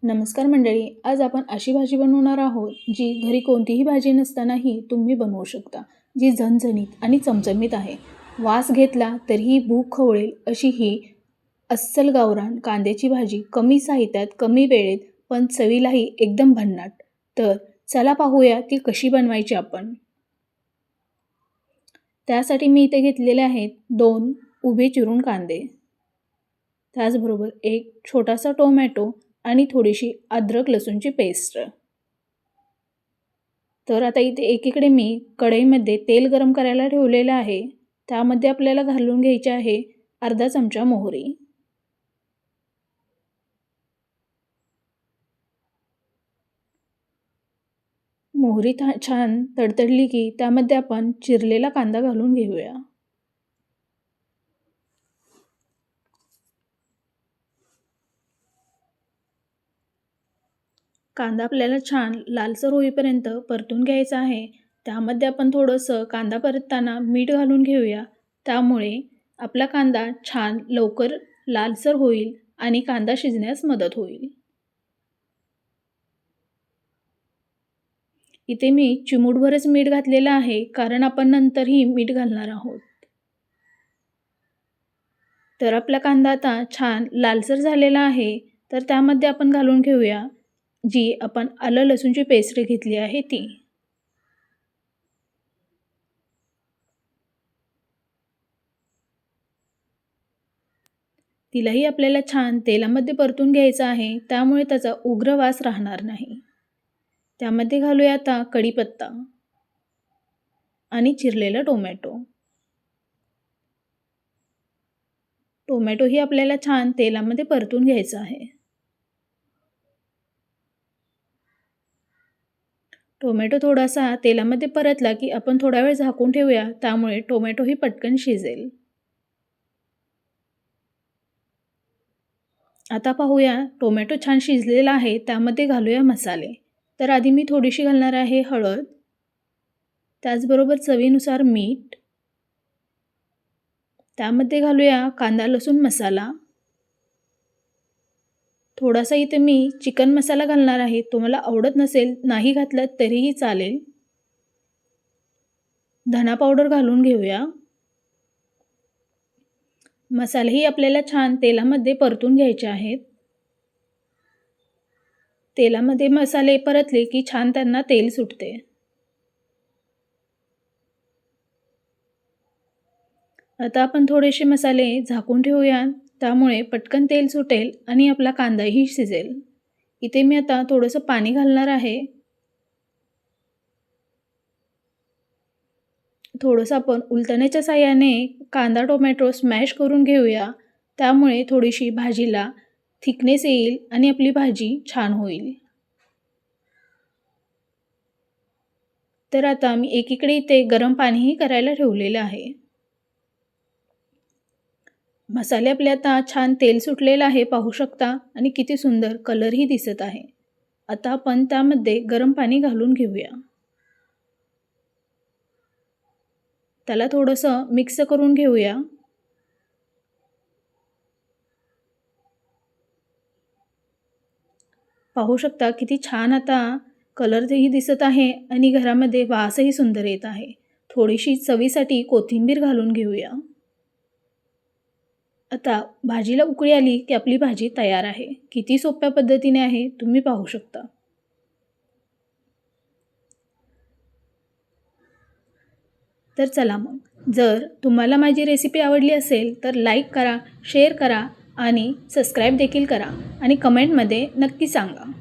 नमस्कार मंडळी, आज आपण अशी भाजी बनवणार आहोत जी घरी कोणतीही भाजी नसतानाही तुम्ही बनवू शकता, जी झणझणीत आणि चमचमीत आहे. वास घेतला तरीही भूक खवळेल अशी ही अस्सल गावरान कांद्याची भाजी, कमी साहित्यात कमी वेळेत पण चवीलाही एकदम भन्नाट. तर चला पाहूया ती कशी बनवायची आपण. त्यासाठी मी इथे घेतलेले आहेत 2 उभे चिरून कांदे, त्याचबरोबर एक छोटासा टोमॅटो आणि थोडीशी अद्रक लसूणची पेस्ट. तर आता इथे एकीकडे मी कढईमध्ये तेल गरम करायला ठेवलेलं आहे. त्यामध्ये आपल्याला घालून घ्यायचे आहे अर्धा चमचा मोहरी. मोहरी छान तडतडली की त्यामध्ये आपण चिरलेला कांदा घालून घेऊया. कांदा आपल्याला छान लालसर होईपर्यंत परतून घ्यायचा आहे. त्यामध्ये आपण थोडंसं कांदा परतताना मीठ घालून घेऊया. त्यामुळे आपला कांदा छान लवकर लालसर होईल आणि कांदा शिजण्यास मदत होईल. इथे मी चिमूटभरच मीठ घातलेलं आहे, कारण आपण नंतरही मीठ घालणार आहोत. तर आपला कांदा आता छान लालसर झालेला आहे. तर त्यामध्ये आपण घालून घेऊया जी आपण आलं लसूणची पेस्ट घेतली आहे ती. तिलाही आपल्याला छान तेलामध्ये परतून घ्यायचं आहे, त्यामुळे त्याचा उग्र वास राहणार नाही. त्यामध्ये घालूया आता कढीपत्ता आणि चिरलेला टोमॅटो. टोमॅटोही आपल्याला छान तेलामध्ये परतून घ्यायचा आहे. टोमॅटो थोडासा तेलामध्ये परतला की आपण थोडा वेळ झाकून ठेवूया, त्यामुळे टोमॅटोही पटकन शिजेल. आता पाहूया टोमॅटो छान शिजलेला आहे. त्यामध्ये घालूया मसाले. तर आधी मी थोडीशी घालणार आहे हळद, त्याचबरोबर चवीनुसार मीठ. त्यामध्ये घालूया कांदा लसूण मसाला. थोडासा इथे मी चिकन मसाला घालणार आहे. तुम्हाला आवडत नसेल नाही घातलं तरीही चालेल. धना पावडर घालून घेऊया. मसालेही आपल्याला छान तेलामध्ये परतून घ्यायचे आहेत. तेलामध्ये मसाले परतले की छान त्यांना तेल सुटते. आता आपण थोडेसे मसाले झाकून ठेवूया, त्यामुळे पटकन तेल सुटेल आणि आपला कांदाही शिजेल. इथे मी आता थोडंसं पाणी घालणार आहे. थोडंसं आपण उलटण्याच्या साहाय्याने कांदा टोमॅटो स्मॅश करून घेऊया, त्यामुळे थोडीशी भाजीला थिकनेस येईल आणि आपली भाजी छान होईल. तर आता मी एकीकडे इथे गरम पाणीही करायला ठेवलेलं आहे. मसाले आपले आता छान तेल सुटलेलं आहे पाहू शकता आणि किती सुंदर कलरही दिसत आहे. आता आपण त्यामध्ये गरम पाणी घालून घेऊया. त्याला थोडंसं मिक्स करून घेऊया. पाहू शकता किती छान आता कलरही दिसत आहे आणि घरामध्ये वासही सुंदर येत आहे. थोडीशी चवीसाठी कोथिंबीर घालून घेऊया. आता भाजीला उकळी आली की आपली भाजी तयार आहे. किती सोप्या पद्धतीने आहे तुम्ही पाहू शकता. तर चला मग, जर तुम्हाला माझी रेसिपी आवडली असेल तर लाईक करा, शेअर करा आणि सबस्क्राईब देखील करा आणि कमेंटमध्ये नक्की सांगा.